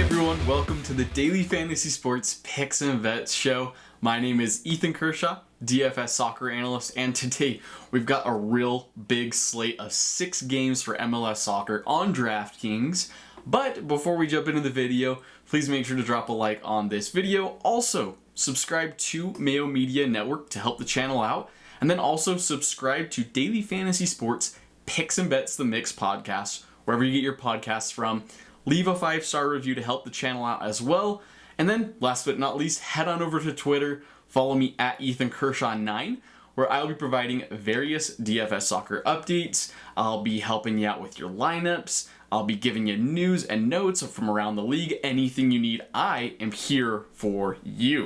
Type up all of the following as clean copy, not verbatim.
everyone, welcome to the Daily Fantasy Sports Picks and Bets show. My name is Ethan Kershaw, DFS soccer analyst, and today we've got a real big slate of 6 games for MLS soccer on DraftKings. But before we jump into the video, please make sure to drop a like on this video. Also, subscribe to Mayo Media Network to help the channel out, and then also subscribe to Daily Fantasy Sports Picks and Bets the Mix podcast, wherever you get your podcasts from. Leave a 5-star review to help the channel out as well. And then, last but not least, head on over to Twitter. Follow me at EthanKershaw9, where I'll be providing various DFS soccer updates. I'll be helping you out with your lineups. I'll be giving you news and notes from around the league. Anything you need, I am here for you.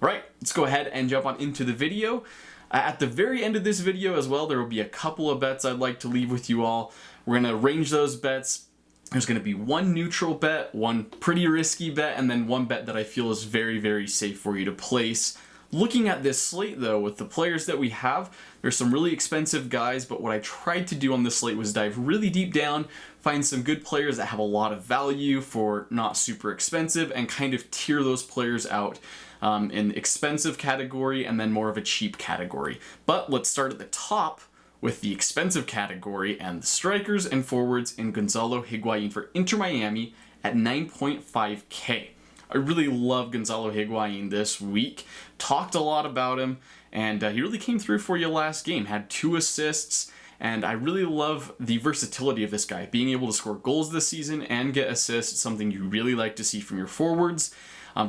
All right, let's go ahead and jump on into the video. At the very end of this video as well, there will be a couple of bets I'd like to leave with you all. We're going to arrange those bets. There's going to be one neutral bet, one pretty risky bet, and then one bet that I feel is very, very safe for you to place. Looking at this slate, though, with the players that we have, there's some really expensive guys, but what I tried to do on this slate was dive really deep down, find some good players that have a lot of value for not super expensive, and kind of tier those players out in expensive category and then more of a cheap category. But let's start at the top with the expensive category and the strikers and forwards in Gonzalo Higuain for Inter Miami at 9.5K. I really love Gonzalo Higuain this week. Talked a lot about him, and he really came through for you last game. Had 2 assists, and I really love the versatility of this guy. Being able to score goals this season and get assists, something you really like to see from your forwards.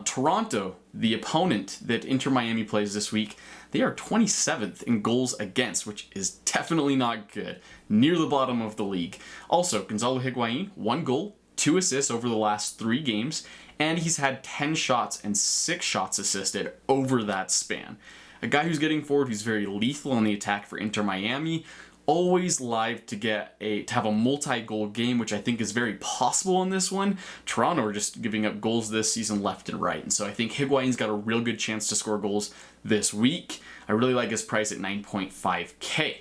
Toronto, the opponent that Inter Miami plays this week, they are 27th in goals against, which is definitely not good. Near the bottom of the league. Also, Gonzalo Higuain, 1 goal, 2 assists over the last 3 games, and he's had 10 shots and 6 shots assisted over that span. A guy who's getting forward, who's very lethal on the attack for Inter Miami. Always live to have a multi-goal game, which I think is very possible in this one. Toronto are just giving up goals this season left and right, and so I think Higuain's got a real good chance to score goals this week. I really like his price at 9.5K.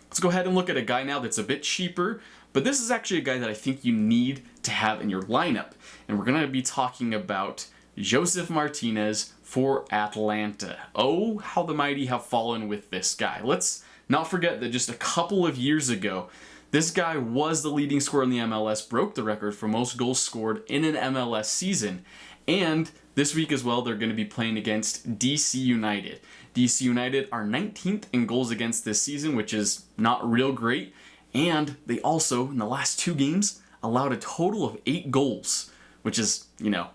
Let's go ahead and look at a guy now that's a bit cheaper, but this is actually a guy that I think you need to have in your lineup, and we're going to be talking about Josef Martinez for Atlanta. Oh, how the mighty have fallen with this guy. Let's not forget that just a couple of years ago, this guy was the leading scorer in the MLS, broke the record for most goals scored in an MLS season. And this week as well, they're going to be playing against DC United. DC United are 19th in goals against this season, which is not real great. And they also, in the last 2 games, allowed a total of 8 goals, which is,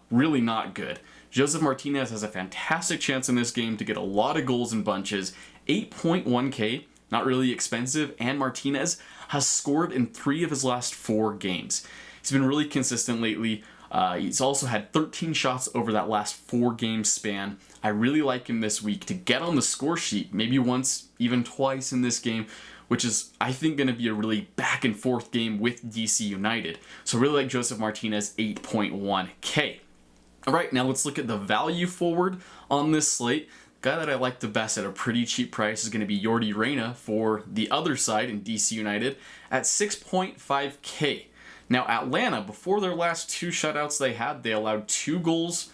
really not good. Josef Martinez has a fantastic chance in this game to get a lot of goals in bunches. 8.1K. Not really expensive, and Martinez has scored in 3 of his last 4 games. He's been really consistent lately. He's also had 13 shots over that last 4-game span. I really like him this week to get on the score sheet, maybe once, even twice in this game, which is, I think, going to be a really back and forth game with DC United. So I really like Josef Martinez, 8.1K. All right, now let's look at the value forward on this slate. Guy that I like the best at a pretty cheap price is going to be Yordi Reyna for the other side in DC United at 6.5K. Now Atlanta, before their last 2 shutouts they allowed 2 goals,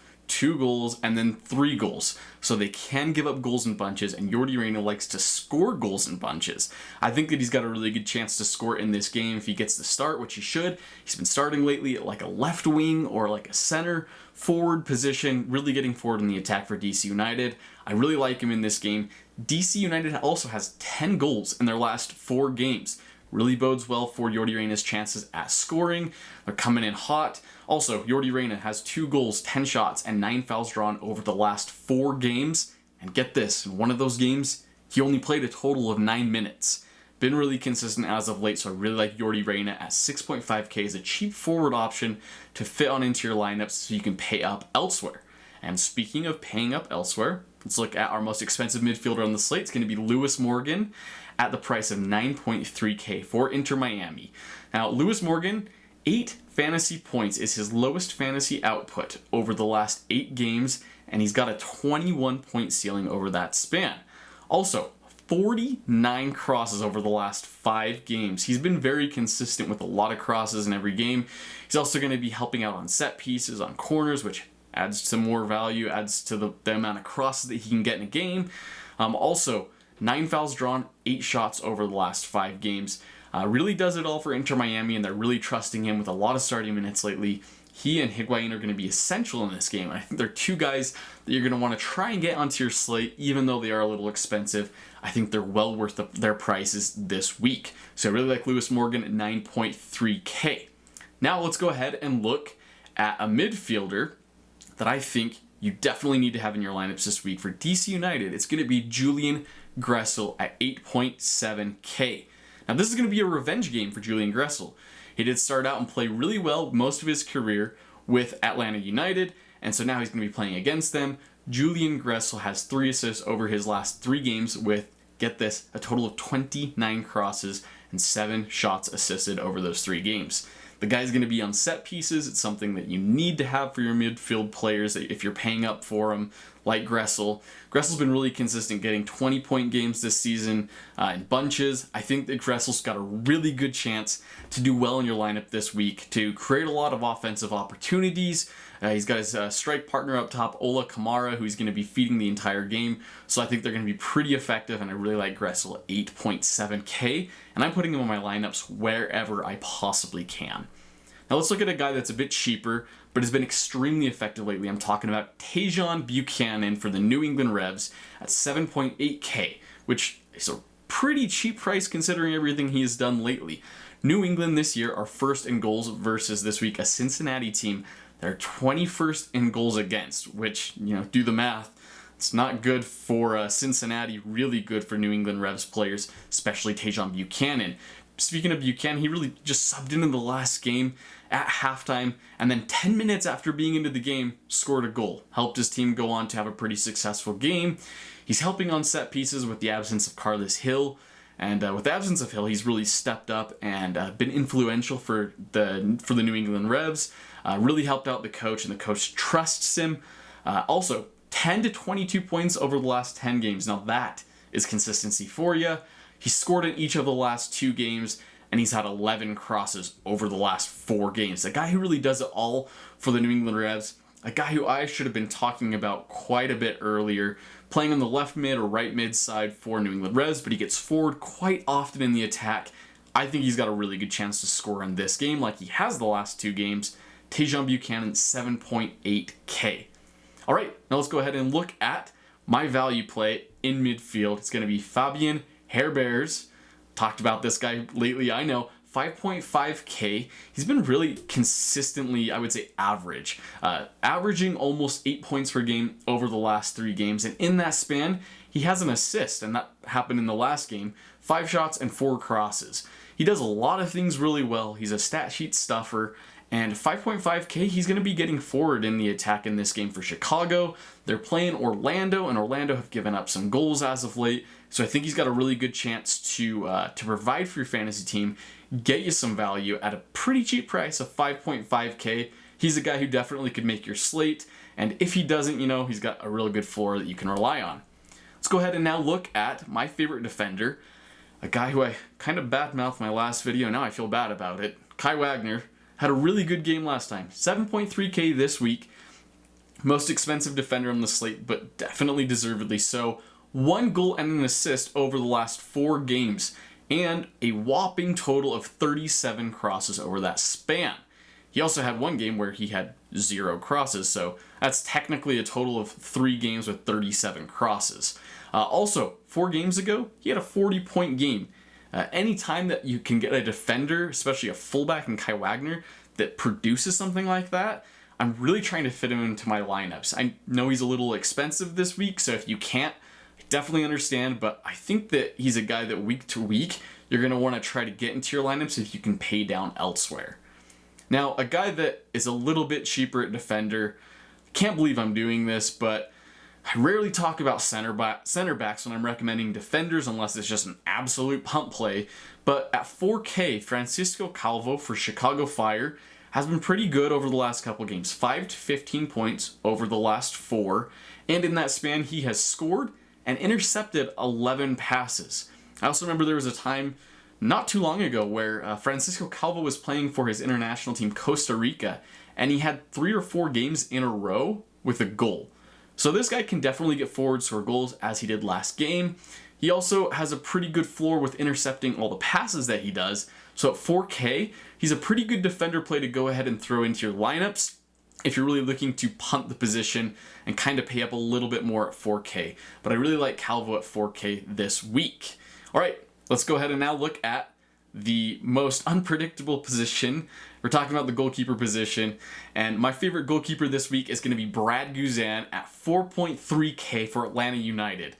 and then 3 goals. So they can give up goals in bunches, and Yordi Reyna likes to score goals in bunches. I think that he's got a really good chance to score in this game if he gets the start, which he should. He's been starting lately at like a left wing or like a center forward position, really getting forward in the attack for DC United. I really like him in this game. DC United also has 10 goals in their last 4 games. Really bodes well for Yordi Reyna's chances at scoring. They're coming in hot. Also, Yordi Reyna has 2 goals, 10 shots, and 9 fouls drawn over the last 4 games. And get this, in one of those games, he only played a total of 9 minutes. Been really consistent as of late, so I really like Yordi Reyna at 6.5K as a cheap forward option to fit on into your lineups so you can pay up elsewhere. And speaking of paying up elsewhere, let's look at our most expensive midfielder on the slate. It's going to be Lewis Morgan at the price of 9.3K for Inter Miami. Now, Lewis Morgan, 8 fantasy points is his lowest fantasy output over the last 8 games, and he's got a 21-point ceiling over that span. Also, 49 crosses over the last 5 games. He's been very consistent with a lot of crosses in every game. He's also going to be helping out on set pieces, on corners, which adds some more value, adds to the amount of crosses that he can get in a game. Also, 9 fouls drawn, 8 shots over the last 5 games. Really does it all for Inter Miami, and they're really trusting him with a lot of starting minutes lately. He and Higuain are going to be essential in this game. I think they're two guys that you're going to want to try and get onto your slate, even though they are a little expensive. I think they're well worth their prices this week. So I really like Lewis Morgan at 9.3K. Now let's go ahead and look at a midfielder that I think you definitely need to have in your lineups this week for DC United. It's going to be Julian Gressel at 8.7K. Now this is going to be a revenge game for Julian Gressel. He did start out and play really well most of his career with Atlanta United, and so now he's going to be playing against them. Julian Gressel has 3 assists over his last 3 games with, get this, a total of 29 crosses and 7 shots assisted over those 3 games. The guy's going to be on set pieces. It's something that you need to have for your midfield players if you're paying up for them, like Gressel. Gressel's been really consistent, getting 20-point games this season in bunches. I think that Gressel's got a really good chance to do well in your lineup this week, to create a lot of offensive opportunities. He's got his strike partner up top, Ola Kamara, who's going to be feeding the entire game. So I think they're going to be pretty effective, and I really like Gressel at 8.7K, and I'm putting him in my lineups wherever I possibly can. Now let's look at a guy that's a bit cheaper, but has been extremely effective lately. I'm talking about Tajon Buchanan for the New England Revs at 7.8K, which is a pretty cheap price considering everything he has done lately. New England this year are first in goals versus this week a Cincinnati team. They're 21st in goals against, which, do the math. It's not good for Cincinnati, really good for New England Revs players, especially Tajon Buchanan. Speaking of Buchanan, he really just subbed in the last game at halftime, and then 10 minutes after being into the game, scored a goal. Helped his team go on to have a pretty successful game. He's helping on set pieces with the absence of Carlos Hill, and with the absence of Hill, he's really stepped up and been influential for the New England Revs. Really helped out the coach, and the coach trusts him. Also, 10 to 22 points over the last 10 games. Now that is consistency for you. He scored in each of the last 2 games, and he's had 11 crosses over the last 4 games. A guy who really does it all for the New England Revs. A guy who I should have been talking about quite a bit earlier, playing on the left mid or right mid side for New England Revs, but he gets forward quite often in the attack. I think he's got a really good chance to score in this game like he has the last 2 games. Tajon Buchanan, 7.8K. All right, now let's go ahead and look at my value play in midfield. It's going to be Fabian Herberts. Talked about this guy lately, I know. 5.5K. He's been really consistently, I would say, average. Averaging almost 8 points per game over the last 3 games. And in that span, he has an assist, and that happened in the last game. 5 shots and 4 crosses. He does a lot of things really well. He's a stat sheet stuffer. And 5.5K, he's going to be getting forward in the attack in this game for Chicago. They're playing Orlando, and Orlando have given up some goals as of late. So I think he's got a really good chance to provide for your fantasy team, get you some value at a pretty cheap price of 5.5K. He's a guy who definitely could make your slate. And if he doesn't, he's got a really good floor that you can rely on. Let's go ahead and now look at my favorite defender, a guy who I kind of badmouthed my last video. Now I feel bad about it. Kai Wagner. Had a really good game last time. 7.3K this week. Most expensive defender on the slate, but definitely deservedly so. 1 goal and an assist over the last 4 games, and a whopping total of 37 crosses over that span. He also had 1 game where he had 0 crosses, so that's technically a total of 3 games with 37 crosses. Also, 4 games ago, he had a 40-point game. Anytime that you can get a defender, especially a fullback in Kai Wagner, that produces something like that, I'm really trying to fit him into my lineups. I know he's a little expensive this week, so if you can't, I definitely understand, but I think that he's a guy that week to week, you're going to want to try to get into your lineups if you can pay down elsewhere. Now, a guy that is a little bit cheaper at defender, can't believe I'm doing this, but I rarely talk about center backs when I'm recommending defenders unless it's just an absolute pump play. But at 4K, Francisco Calvo for Chicago Fire has been pretty good over the last couple games. 5 to 15 points over the last 4. And in that span, he has scored and intercepted 11 passes. I also remember there was a time not too long ago where Francisco Calvo was playing for his international team Costa Rica, and he had 3 or 4 games in a row with a goal. So this guy can definitely get forward score goals as he did last game. He also has a pretty good floor with intercepting all the passes that he does. So at 4K, he's a pretty good defender play to go ahead and throw into your lineups if you're really looking to punt the position and kind of pay up a little bit more at 4K. But I really like Calvo at 4K this week. All right, let's go ahead and now look at the most unpredictable position. We're talking about the goalkeeper position, and my favorite goalkeeper this week is going to be Brad Guzan at 4.3K for Atlanta United.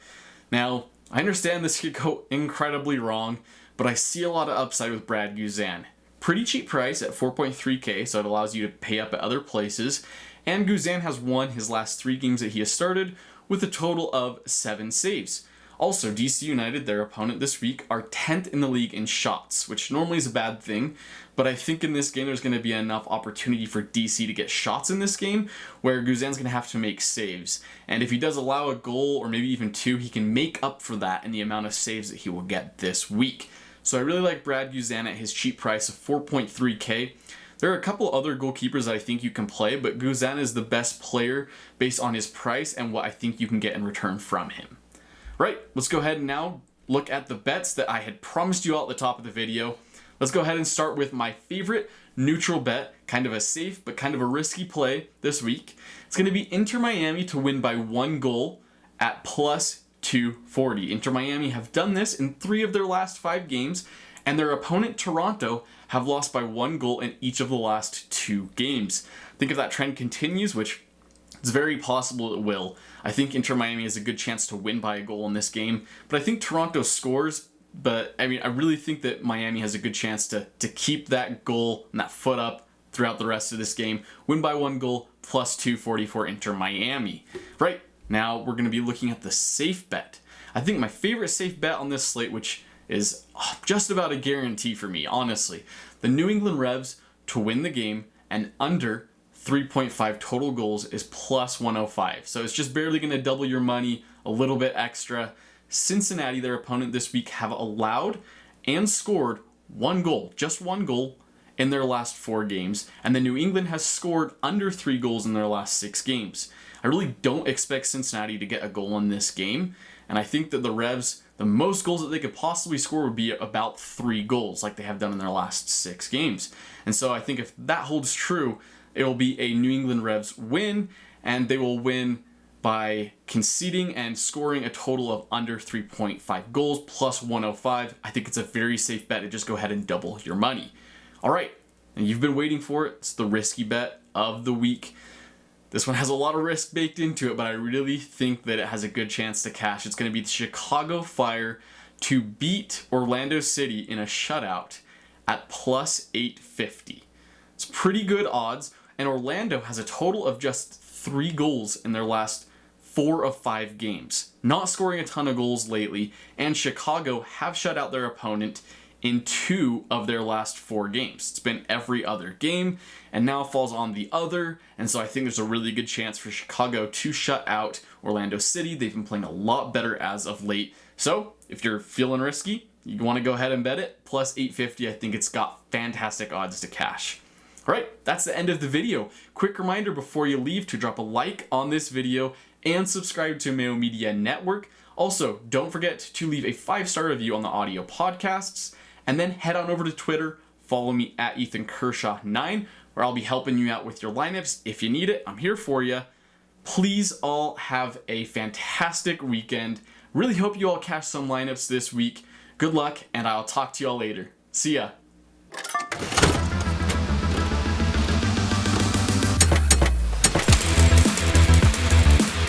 Now, I understand this could go incredibly wrong, but I see a lot of upside with Brad Guzan. Pretty cheap price at 4.3K, so it allows you to pay up at other places, and Guzan has won his last 3 games that he has started with a total of 7 saves. Also, DC United, their opponent this week, are 10th in the league in shots, which normally is a bad thing, but I think in this game there's going to be enough opportunity for DC to get shots in this game where Guzan's going to have to make saves. And if he does allow a goal or maybe even 2, he can make up for that in the amount of saves that he will get this week. So I really like Brad Guzan at his cheap price of 4.3K. There are a couple other goalkeepers that I think you can play, but Guzan is the best player based on his price and what I think you can get in return from him. Right, let's go ahead and now look at the bets that I had promised you all at the top of the video. Let's go ahead and start with my favorite neutral bet, kind of a safe but kind of a risky play this week. It's going to be Inter Miami to win by 1 goal at plus 240. Inter Miami have done this in 3 of their last 5 games, and their opponent Toronto have lost by 1 goal in each of the last 2 games. I think if that trend continues, which it's very possible it will, I think Inter Miami has a good chance to win by a goal in this game. But I think Toronto scores, but I really think that Miami has a good chance to keep that goal and that foot up throughout the rest of this game. Win by 1 goal, plus 240 for Inter Miami. Right, now we're going to be looking at the safe bet. I think my favorite safe bet on this slate, which is just about a guarantee for me, honestly. The New England Revs to win the game and under 3.5 total goals is plus 105. So it's just barely going to double your money, a little bit extra. Cincinnati, their opponent this week, have allowed and scored 1 goal, just 1 goal in their last 4 games. And then New England has scored under 3 goals in their last 6 games. I really don't expect Cincinnati to get a goal in this game. And I think that the Revs, the most goals that they could possibly score would be about 3 goals like they have done in their last 6 games. And so I think if that holds true, it will be a New England Revs win, and they will win by conceding and scoring a total of under 3.5 goals, plus 105. I think it's a very safe bet to just go ahead and double your money. All right, and you've been waiting for it. It's the risky bet of the week. This one has a lot of risk baked into it, but I really think that it has a good chance to cash. It's going to be the Chicago Fire to beat Orlando City in a shutout at plus 850. It's pretty good odds, and Orlando has a total of just 3 goals in their last 4 of 5 games. Not scoring a ton of goals lately, and Chicago have shut out their opponent in 2 of their last 4 games. It's been every other game, and now falls on the other, and so I think there's a really good chance for Chicago to shut out Orlando City. They've been playing a lot better as of late. So, if you're feeling risky, you want to go ahead and bet it, plus 850, I think it's got fantastic odds to cash. Alright, that's the end of the video. Quick reminder before you leave to drop a like on this video and subscribe to Mayo Media Network. Also, don't forget to leave a 5-star review on the audio podcasts, and then head on over to Twitter, follow me at EthanKershaw9, where I'll be helping you out with your lineups. If you need it, I'm here for you. Please all have a fantastic weekend. Really hope you all cash some lineups this week. Good luck, and I'll talk to you all later. See ya.